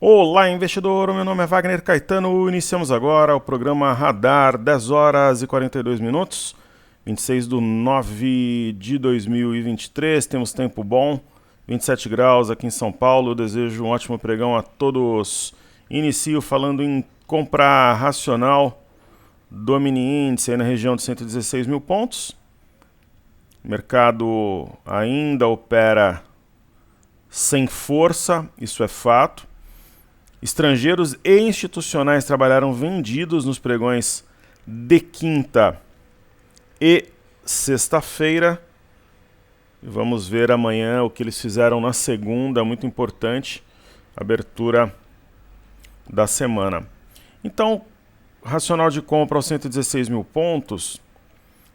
Olá, investidor! Meu nome é Wagner Caetano. Iniciamos agora o programa Radar, 10 horas e 42 minutos, 26 de 9 de 2023. Temos tempo bom, 27 graus aqui em São Paulo. Eu desejo um ótimo pregão a todos. Inicio falando em compra racional do mini índice aí na região de 116 mil pontos. O mercado ainda opera sem força, isso é fato. Estrangeiros e institucionais trabalharam vendidos nos pregões de quinta e sexta-feira. Vamos ver amanhã o que eles fizeram na segunda, muito importante, abertura da semana. Então, racional de compra aos 116 mil pontos,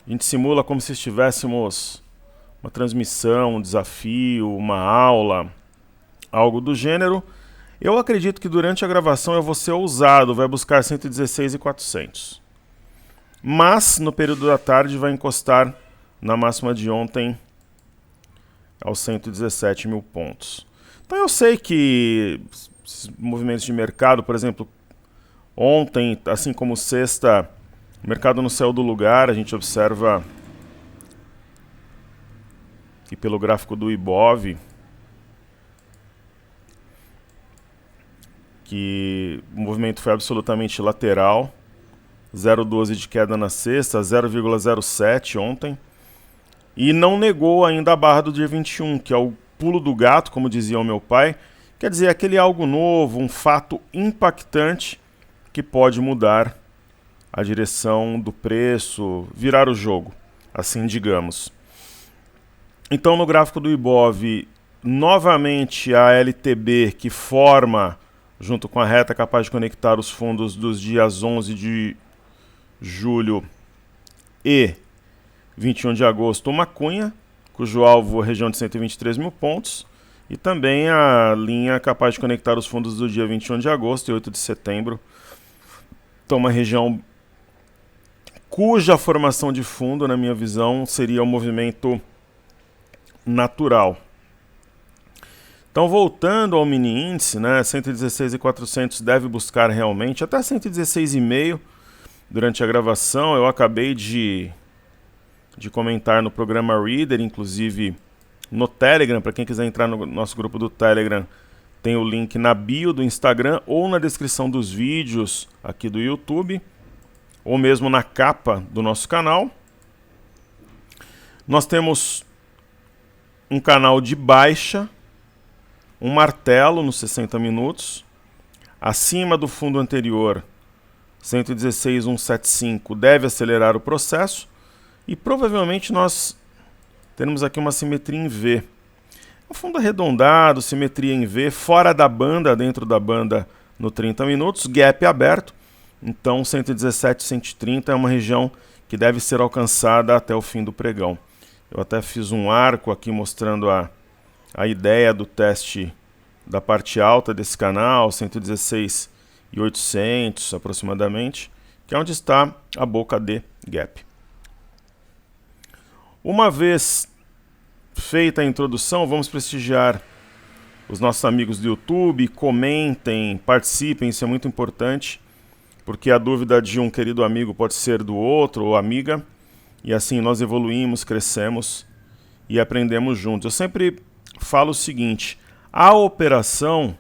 a gente simula como se estivéssemos uma transmissão, um desafio, uma aula, algo do gênero. Eu acredito que durante a gravação eu vou ser ousado, vai buscar 116.400. Mas no período da tarde vai encostar na máxima de ontem aos 117 mil pontos. Então eu sei que movimentos de mercado, por exemplo, ontem, assim como sexta, o mercado no céu do lugar, a gente observa que pelo gráfico do Ibov, que o movimento foi absolutamente lateral, 0,12 de queda na sexta, 0,07 ontem, e não negou ainda a barra do dia 21, que é o pulo do gato, como dizia o meu pai, quer dizer, aquele algo novo, um fato impactante que pode mudar a direção do preço, virar o jogo, assim digamos. Então no gráfico do Ibov, novamente a LTB que forma junto com a reta capaz de conectar os fundos dos dias 11 de julho e 21 de agosto, uma cunha, cujo alvo é a região de 123 mil pontos, e também a linha capaz de conectar os fundos do dia 21 de agosto e 8 de setembro. Então uma região cuja formação de fundo, na minha visão, seria um movimento natural. Então, voltando ao mini índice, né, 116.400 deve buscar realmente até 116,5 durante a gravação. Eu acabei de comentar no programa Reader, inclusive no Telegram. Para quem quiser entrar no nosso grupo do Telegram, tem o link na bio do Instagram ou na descrição dos vídeos aqui do YouTube, ou mesmo na capa do nosso canal. Nós temos um canal de baixa, um martelo nos 60 minutos, acima do fundo anterior, 116.175, deve acelerar o processo, e provavelmente nós teremos aqui uma simetria em V. Um fundo arredondado, simetria em V, fora da banda, dentro da banda no 30 minutos, gap aberto, então 117.130 é uma região que deve ser alcançada até o fim do pregão. Eu até fiz um arco aqui mostrando a ideia do teste da parte alta desse canal, 116.800 aproximadamente, que é onde está a boca de gap. Uma vez feita a introdução, vamos prestigiar os nossos amigos do YouTube, comentem, participem, isso é muito importante, porque a dúvida de um querido amigo pode ser do outro ou amiga, e assim nós evoluímos, crescemos e aprendemos juntos. Eu sempre falo o seguinte: a operação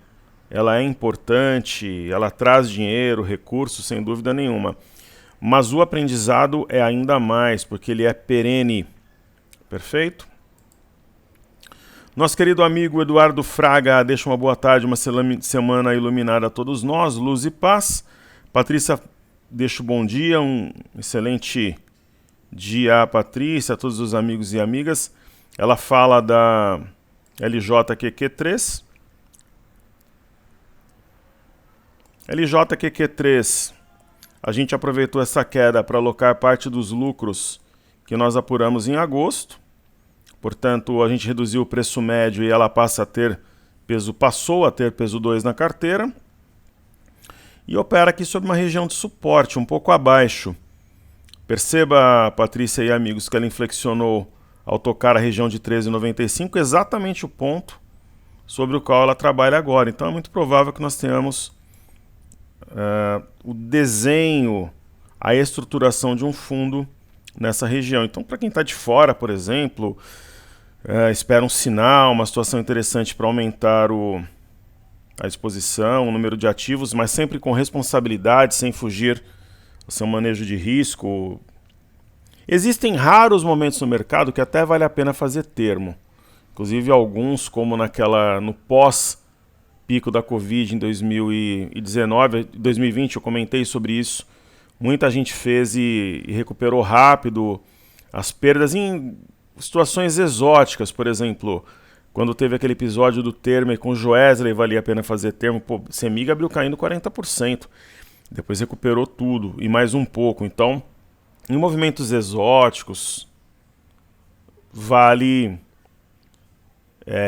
ela é importante, ela traz dinheiro, recursos, sem dúvida nenhuma, mas o aprendizado é ainda mais, porque ele é perene. Perfeito? Nosso querido amigo Eduardo Fraga deixa uma boa tarde, uma semana iluminada a todos nós, luz e paz. Patrícia deixa um bom dia, um excelente dia a Patrícia, a todos os amigos e amigas. Ela fala da LJQQ3. LJQQ3, a gente aproveitou essa queda para alocar parte dos lucros que nós apuramos em agosto. Portanto, a gente reduziu o preço médio e ela passou a ter peso 2 na carteira. E opera aqui sob uma região de suporte, um pouco abaixo. Perceba, Patrícia e amigos, que ela inflexionou ao tocar a região de 13,95, exatamente o ponto sobre o qual ela trabalha agora. Então é muito provável que nós tenhamos o desenho, a estruturação de um fundo nessa região. Então, para quem está de fora, por exemplo, espera um sinal, uma situação interessante para aumentar a exposição, o número de ativos, mas sempre com responsabilidade, sem fugir ao seu manejo de risco. Existem raros momentos no mercado que até vale a pena fazer termo. Inclusive alguns, como no pós-pico da Covid em 2019, 2020, eu comentei sobre isso. Muita gente fez e recuperou rápido as perdas em situações exóticas, por exemplo, quando teve aquele episódio do Temer com o Joesley, valia a pena fazer termo. Pô, Semig abriu caindo 40%, depois recuperou tudo e mais um pouco. Então, em movimentos exóticos, vale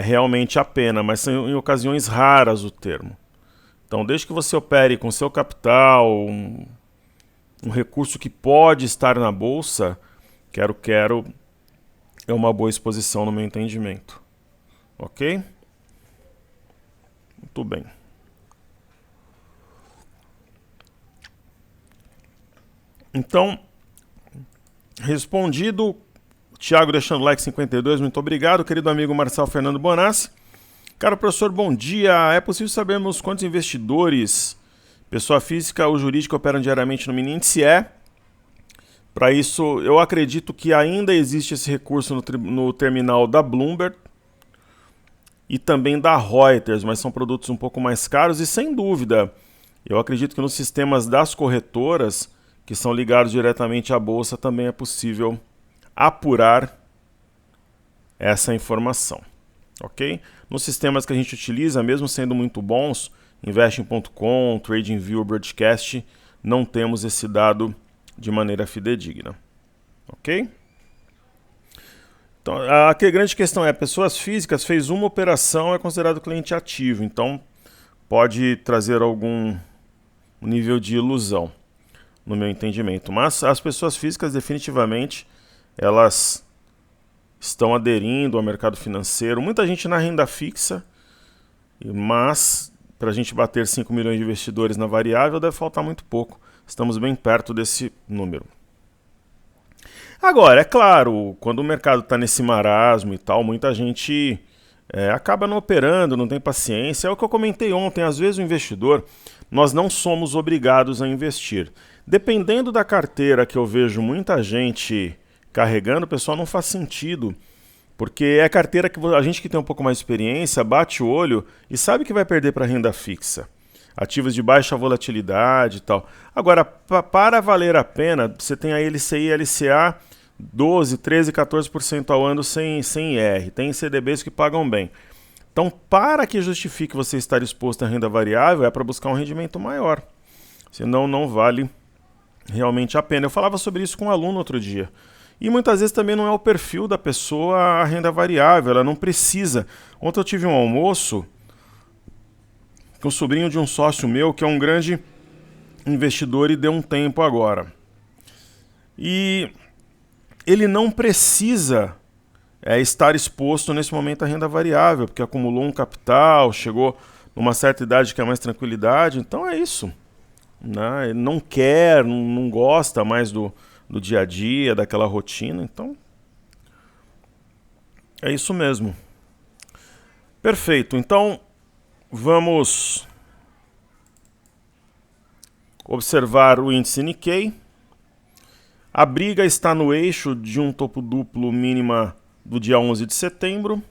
realmente a pena, mas são em ocasiões raras o termo. Então, desde que você opere com seu capital, um recurso que pode estar na bolsa, quero, é uma boa exposição no meu entendimento. Ok? Muito bem. Então, respondido, Thiago deixando like 52, muito obrigado. Querido amigo Marcelo Fernando Bonassi. Caro professor, bom dia. É possível sabermos quantos investidores, pessoa física ou jurídica, operam diariamente no mini índice? Para isso, eu acredito que ainda existe esse recurso no terminal da Bloomberg e também da Reuters, mas são produtos um pouco mais caros e, sem dúvida, eu acredito que nos sistemas das corretoras, que são ligados diretamente à bolsa, também é possível apurar essa informação, ok? Nos sistemas que a gente utiliza, mesmo sendo muito bons, Investing.com, TradingView, Broadcast, não temos esse dado de maneira fidedigna, ok? Então, a grande questão é, pessoas físicas, fez uma operação, é considerado cliente ativo, então pode trazer algum nível de ilusão, no meu entendimento. Mas as pessoas físicas, definitivamente, elas estão aderindo ao mercado financeiro. Muita gente na renda fixa, mas para a gente bater 5 milhões de investidores na variável, deve faltar muito pouco. Estamos bem perto desse número. Agora, é claro, quando o mercado está nesse marasmo e tal, muita gente acaba não operando, não tem paciência. É o que eu comentei ontem, às vezes o investidor, nós não somos obrigados a investir. Dependendo da carteira que eu vejo muita gente carregando, pessoal, não faz sentido. Porque é carteira que a gente que tem um pouco mais de experiência, bate o olho e sabe que vai perder para renda fixa. Ativos de baixa volatilidade e tal. Agora, para valer a pena, você tem a LCI e a LCA 12, 13, 14% ao ano sem IR. Tem CDBs que pagam bem. Então, para que justifique você estar exposto à renda variável, é para buscar um rendimento maior. Senão, não vale realmente a pena. Eu falava sobre isso com um aluno outro dia. E muitas vezes também não é o perfil da pessoa a renda variável, ela não precisa. Ontem eu tive um almoço com o sobrinho de um sócio meu, que é um grande investidor e deu um tempo agora. E ele não precisa estar exposto nesse momento à renda variável, porque acumulou um capital, chegou numa certa idade que é mais tranquilidade, então é isso. Né? Ele não quer, não gosta mais do dia a dia, daquela rotina, então é isso mesmo. Perfeito, então vamos observar o índice Nikkei. A briga está no eixo de um topo duplo mínima do dia 11 de setembro.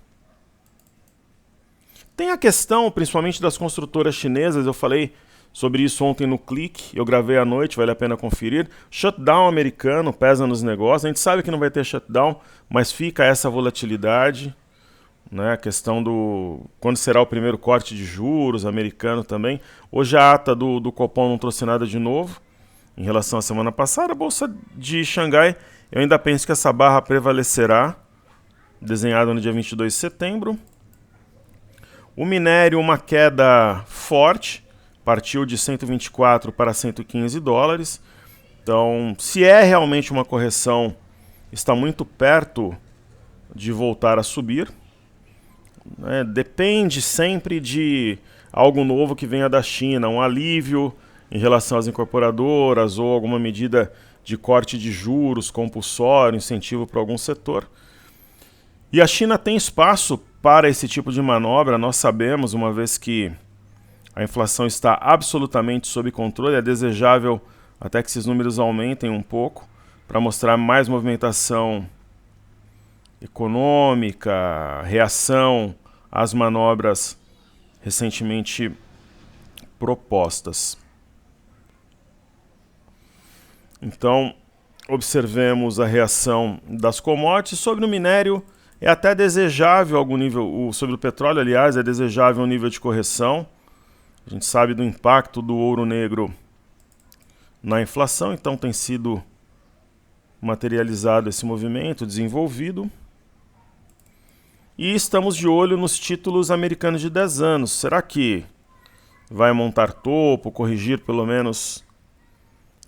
Tem a questão, principalmente das construtoras chinesas, eu falei sobre isso ontem no Clique, eu gravei à noite, vale a pena conferir. Shutdown americano pesa nos negócios, a gente sabe que não vai ter shutdown, mas fica essa volatilidade, né? A questão do quando será o primeiro corte de juros americano também. Hoje a ata do Copom não trouxe nada de novo em relação à semana passada. A Bolsa de Xangai, eu ainda penso que essa barra prevalecerá, desenhada no dia 22 de setembro. O minério, uma queda forte, partiu de 124 para 115 dólares. Então, se é realmente uma correção, está muito perto de voltar a subir. né? Depende sempre de algo novo que venha da China, um alívio em relação às incorporadoras ou alguma medida de corte de juros compulsório, incentivo para algum setor. E a China tem espaço para esse tipo de manobra, nós sabemos, uma vez que a inflação está absolutamente sob controle, é desejável até que esses números aumentem um pouco para mostrar mais movimentação econômica, reação às manobras recentemente propostas. Então, observemos a reação das commodities. Sobre o minério, é até desejável algum nível, sobre o petróleo, aliás, é desejável um nível de correção. A gente sabe do impacto do ouro negro na inflação, então tem sido materializado esse movimento, desenvolvido. E estamos de olho nos títulos americanos de 10 anos. Será que vai montar topo, corrigir pelo menos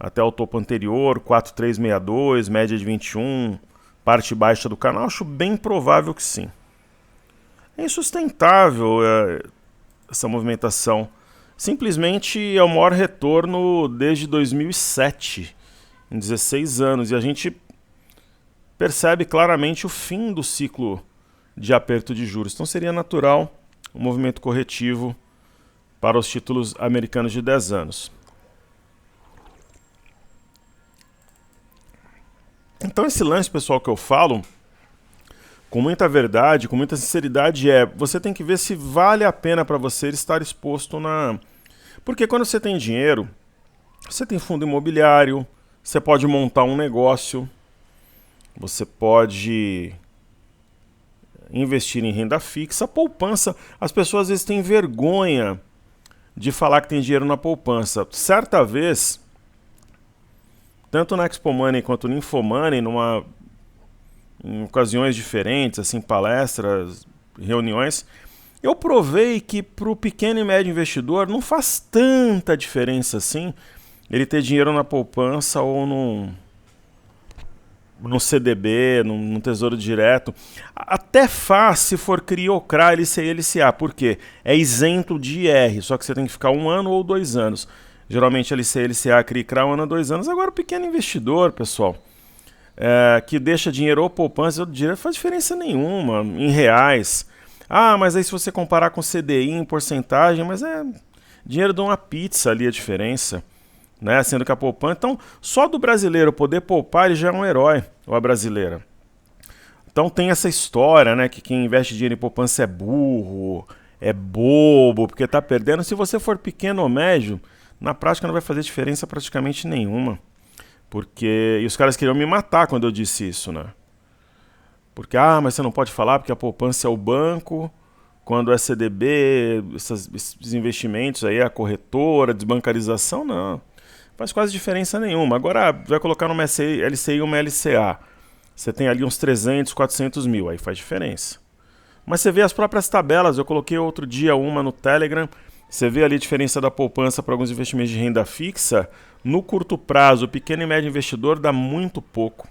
até o topo anterior, 4,362, média de 21, parte baixa do canal? Acho bem provável que sim. É insustentável essa movimentação. Simplesmente é o maior retorno desde 2007, em 16 anos. E a gente percebe claramente o fim do ciclo de aperto de juros. Então seria natural um movimento corretivo para os títulos americanos de 10 anos. Então esse lance, pessoal, que eu falo, com muita verdade, com muita sinceridade, você tem que ver se vale a pena para você estar exposto na... Porque quando você tem dinheiro, você tem fundo imobiliário, você pode montar um negócio, você pode investir em renda fixa, poupança. As pessoas às vezes têm vergonha de falar que tem dinheiro na poupança. Certa vez, tanto na Expo Money quanto no Infomoney, em ocasiões diferentes, assim, palestras, reuniões, eu provei que para o pequeno e médio investidor não faz tanta diferença assim ele ter dinheiro na poupança ou no CDB, no Tesouro Direto. Até faz se for CRI ou CRA, LCI e LCA. Por quê? É isento de IR, só que você tem que ficar 1 ano ou 2 anos. Geralmente LCI, LCA, CRI, CRA, 1 ano ou 2 anos. Agora o pequeno investidor, pessoal, que deixa dinheiro ou poupança ou dinheiro, não faz diferença nenhuma em reais. Ah, mas aí se você comparar com CDI em porcentagem, mas dinheiro de uma pizza ali a diferença, né? Sendo que a poupança... Então, só do brasileiro poder poupar, ele já é um herói, ou a brasileira. Então tem essa história, né, que quem investe dinheiro em poupança é burro, é bobo, porque está perdendo. Se você for pequeno ou médio, na prática não vai fazer diferença praticamente nenhuma. E os caras queriam me matar quando eu disse isso, né? Porque, mas você não pode falar porque a poupança é o banco, quando é CDB, esses investimentos aí, a corretora, desbancarização, não. Faz quase diferença nenhuma. Agora vai colocar numa LCI e uma LCA. Você tem ali uns 300, 400 mil, aí faz diferença. Mas você vê as próprias tabelas, eu coloquei outro dia uma no Telegram, você vê ali a diferença da poupança para alguns investimentos de renda fixa. No curto prazo, o pequeno e médio investidor dá muito pouco.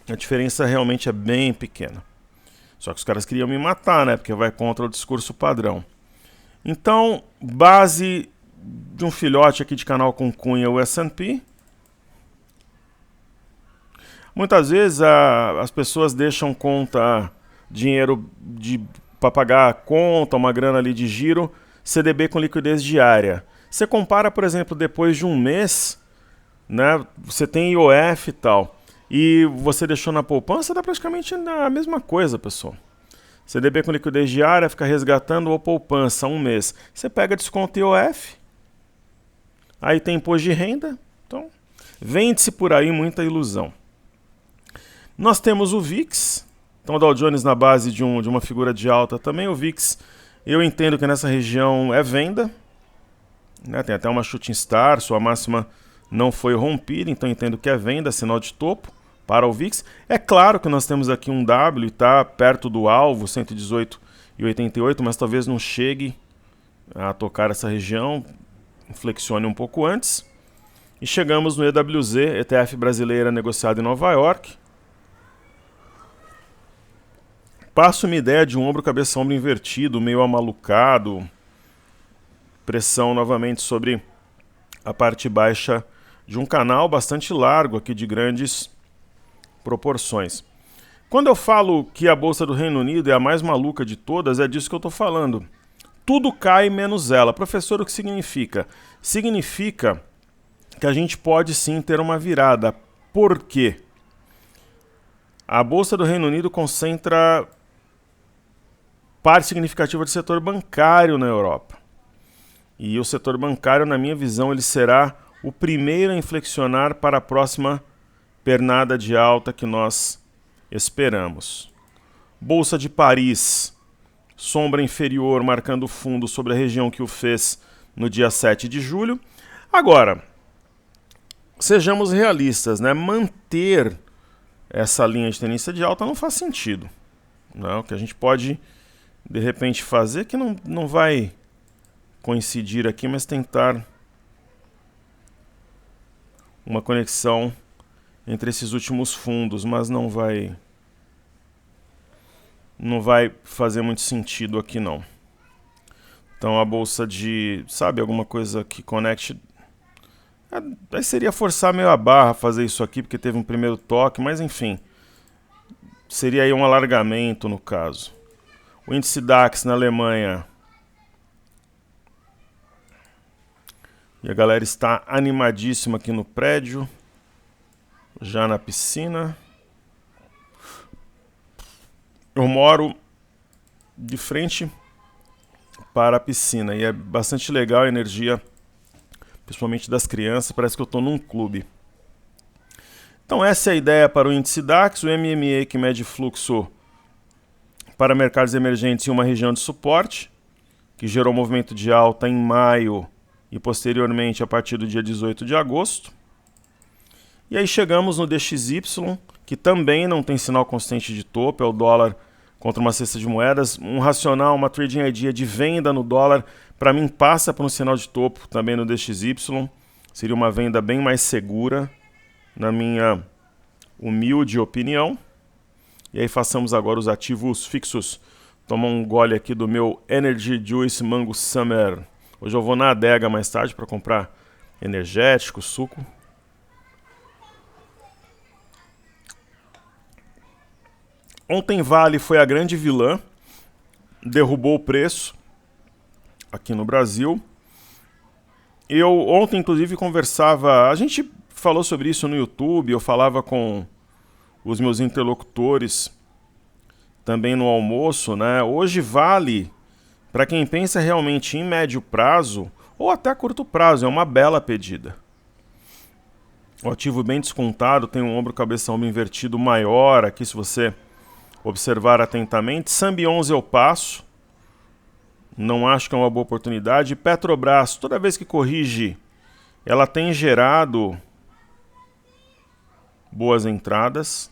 A diferença realmente é bem pequena. Só que os caras queriam me matar, né? Porque vai contra o discurso padrão. Então, base de um filhote aqui de canal com cunha, o S&P. Muitas vezes as pessoas deixam dinheiro para pagar a conta, uma grana ali de giro, CDB com liquidez diária. Você compara, por exemplo, depois de um mês, né, você tem IOF e tal, e você deixou na poupança, dá praticamente a mesma coisa, pessoal. CDB com liquidez diária, fica resgatando ou poupança, um mês. Você pega desconto IOF, aí tem imposto de renda, então vende-se por aí muita ilusão. Nós temos o VIX, então o Dow Jones na base de uma figura de alta também. O VIX, eu entendo que nessa região é venda, né? Tem até uma shooting star, sua máxima não foi rompida, então entendo que é venda, sinal de topo para o VIX. É claro que nós temos aqui um W e está perto do alvo, 118,88, mas talvez não chegue a tocar essa região, flexione um pouco antes. E chegamos no EWZ, ETF brasileira negociado em Nova York. passa uma ideia de um ombro, cabeça, ombro invertido, meio amalucado. Pressão novamente sobre a parte baixa de um canal bastante largo aqui, de grandes proporções. Quando eu falo que a Bolsa do Reino Unido é a mais maluca de todas, é disso que eu estou falando. Tudo cai menos ela. Professor, o que significa? Significa que a gente pode sim ter uma virada. Por quê? A Bolsa do Reino Unido concentra parte significativa do setor bancário na Europa. E o setor bancário, na minha visão, ele será o primeiro a inflexionar para a próxima pernada de alta que nós esperamos. Bolsa de Paris, sombra inferior marcando fundo sobre a região que o fez no dia 7 de julho. Agora, sejamos realistas, né? Manter essa linha de tendência de alta não faz sentido. Não, o que a gente pode, de repente, fazer, que não vai coincidir aqui, mas tentar uma conexão entre esses últimos fundos, mas não vai fazer muito sentido aqui não. Então a bolsa de, sabe, alguma coisa que conecte, aí seria forçar meio a barra fazer isso aqui, porque teve um primeiro toque, mas enfim, seria aí um alargamento no caso. O índice DAX na Alemanha, e a galera está animadíssima aqui no prédio, já na piscina. Eu moro de frente para a piscina e é bastante legal a energia, principalmente das crianças, parece que eu estou num clube. Então essa é a ideia para o índice DAX, o MMA que mede fluxo para mercados emergentes em uma região de suporte, que gerou movimento de alta em maio e posteriormente a partir do dia 18 de agosto. E aí chegamos no DXY, que também não tem sinal consistente de topo, é o dólar contra uma cesta de moedas. Um racional, uma trading idea de venda no dólar, para mim passa por um sinal de topo também no DXY. Seria uma venda bem mais segura, na minha humilde opinião. E aí façamos agora os ativos fixos. Toma um gole aqui do meu Energy Juice Mango Summer. Hoje eu vou na adega mais tarde para comprar energético, suco. Ontem Vale foi a grande vilã, derrubou o preço aqui no Brasil. Eu ontem, inclusive, conversava, a gente falou sobre isso no YouTube, eu falava com os meus interlocutores também no almoço, né? Hoje Vale, para quem pensa realmente em médio prazo, ou até curto prazo, é uma bela pedida. O ativo bem descontado, tem um ombro, cabeça, ombro invertido maior aqui, se você observar atentamente. Sambi 11 eu passo, não acho que é uma boa oportunidade. Petrobras, toda vez que corrige, ela tem gerado boas entradas.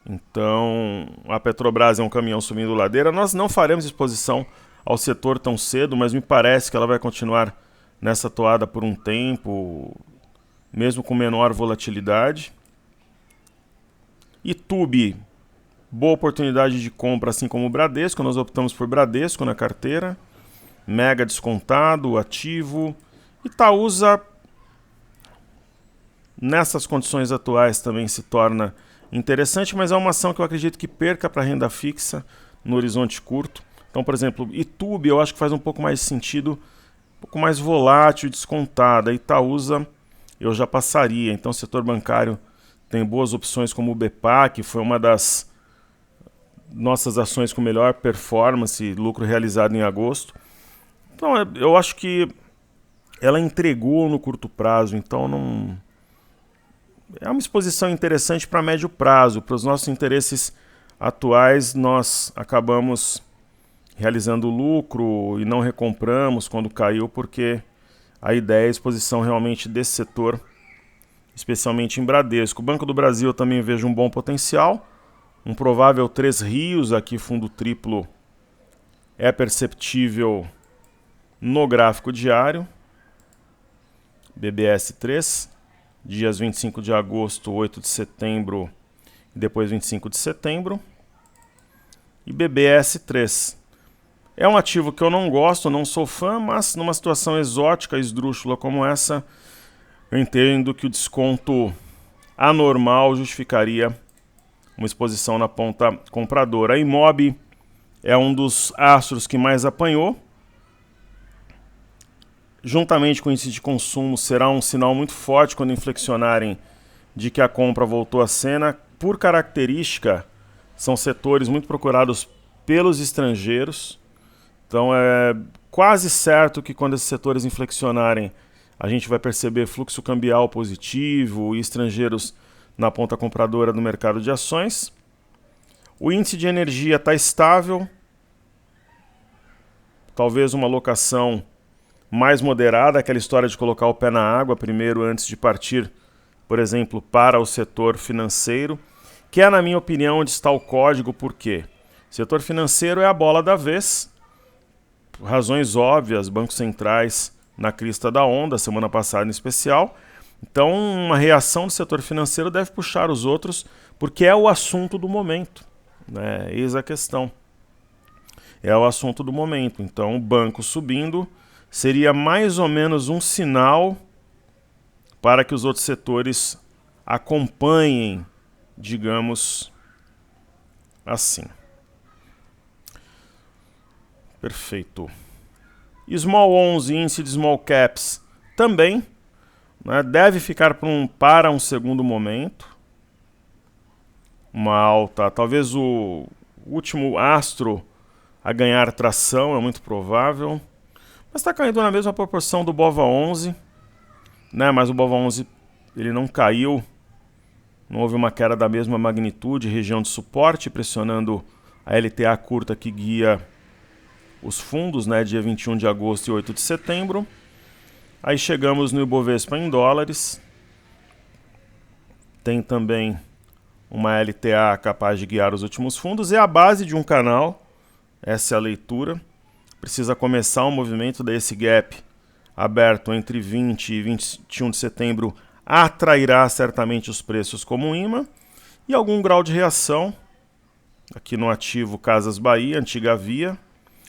Então, a Petrobras é um caminhão subindo ladeira. Nós não faremos exposição ao setor tão cedo, mas me parece que ela vai continuar nessa toada por um tempo, mesmo com menor volatilidade. Itube, boa oportunidade de compra, assim como o Bradesco. Nós optamos por Bradesco na carteira. Mega descontado, ativo. Itaúsa, nessas condições atuais, também se torna interessante, mas é uma ação que eu acredito que perca para renda fixa no horizonte curto. Então, por exemplo, Itube eu acho que faz um pouco mais sentido, um pouco mais volátil e descontada. Itaúsa eu já passaria. Então, o setor bancário tem boas opções como o BPA, que foi uma das nossas ações com melhor performance, lucro realizado em agosto. Então, eu acho que ela entregou no curto prazo, então não... É uma exposição interessante para médio prazo. Para os nossos interesses atuais, nós acabamos realizando lucro e não recompramos quando caiu, porque a ideia é a exposição realmente desse setor, especialmente em Bradesco. O Banco do Brasil eu também vejo um bom potencial. Um provável 3 Rios, aqui fundo triplo, é perceptível no gráfico diário. BBS 3. Dias 25 de agosto, 8 de setembro e depois 25 de setembro. e BBS3. É um ativo que eu não gosto, não sou fã, mas numa situação exótica, esdrúxula como essa, eu entendo que o desconto anormal justificaria uma exposição na ponta compradora. A Imob é um dos astros que mais apanhou. Juntamente com o índice de consumo, será um sinal muito forte quando inflexionarem de que a compra voltou à cena. Por característica, são setores muito procurados pelos estrangeiros. Então é quase certo que quando esses setores inflexionarem, a gente vai perceber fluxo cambial positivo e estrangeiros na ponta compradora do mercado de ações. O índice de energia está estável. Talvez uma alocação mais moderada, aquela história de colocar o pé na água primeiro antes de partir, por exemplo, para o setor financeiro, que é, na minha opinião, onde está o código. Por quê? O setor financeiro é a bola da vez. Por razões óbvias, bancos centrais na crista da onda, semana passada em especial. Então, uma reação do setor financeiro deve puxar os outros, porque é o assunto do momento, né? Eis a questão. É o assunto do momento. Então, o banco subindo seria mais ou menos um sinal para que os outros setores acompanhem, digamos assim. Perfeito. Small 11, índice de small caps, também, né, deve ficar para um segundo momento. Uma alta, talvez o último astro a ganhar tração, é muito provável. Mas está caindo na mesma proporção do BOVA11, né, mas o BOVA11 ele não caiu, não houve uma queda da mesma magnitude, região de suporte, pressionando a LTA curta que guia os fundos, né, dia 21 de agosto e 8 de setembro. Aí chegamos no Ibovespa em dólares. Tem também uma LTA capaz de guiar os últimos fundos. É a base de um canal, essa é a leitura. Precisa começar um movimento desse gap aberto entre 20 e 21 de setembro. Atrairá certamente os preços como um imã. E algum grau de reação, aqui no ativo Casas Bahia, antiga Via.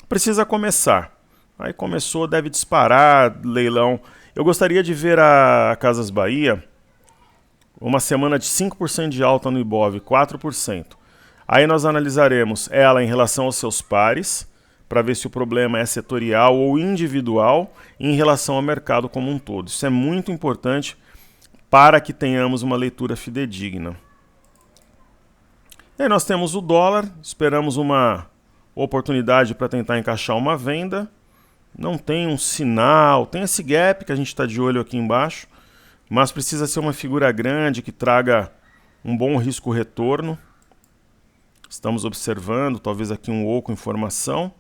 Precisa começar. Aí começou, deve disparar, leilão. Eu gostaria de ver a Casas Bahia uma semana de 5% de alta no Ibov, 4%. Aí nós analisaremos ela em relação aos seus pares, para ver se o problema é setorial ou individual em relação ao mercado como um todo. Isso é muito importante para que tenhamos uma leitura fidedigna. E aí nós temos o dólar, esperamos uma oportunidade para tentar encaixar uma venda. Não tem um sinal, tem esse gap que a gente está de olho aqui embaixo, mas precisa ser uma figura grande que traga um bom risco-retorno. Estamos observando, talvez aqui um oco informação.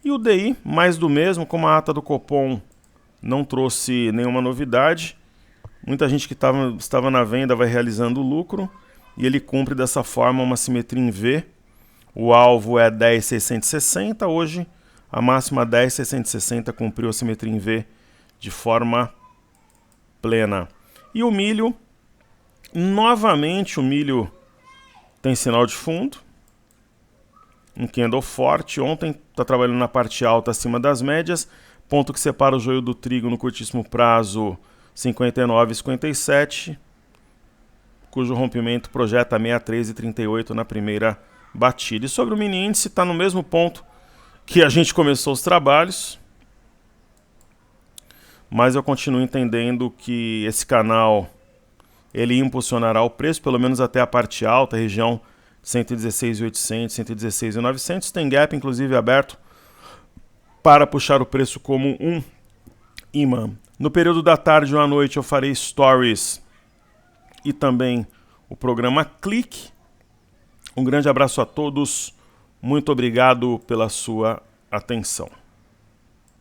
E o DI, mais do mesmo, como a ata do Copom não trouxe nenhuma novidade, muita gente que estava na venda vai realizando lucro, e ele cumpre dessa forma uma simetria em V. O alvo é 10.660, hoje a máxima 10.660 cumpriu a simetria em V de forma plena. E o milho, novamente o milho tem sinal de fundo, um candle forte. Ontem está trabalhando na parte alta acima das médias, ponto que separa o joio do trigo no curtíssimo prazo 59,57, cujo rompimento projeta 63,38 na primeira batida. E sobre o mini índice está no mesmo ponto que a gente começou os trabalhos, mas eu continuo entendendo que esse canal ele impulsionará o preço, pelo menos até a parte alta, a região 116.800, 116.900, tem gap inclusive aberto para puxar o preço como um imã. No período da tarde ou à noite eu farei stories e também o programa Clique. Um grande abraço a todos, muito obrigado pela sua atenção.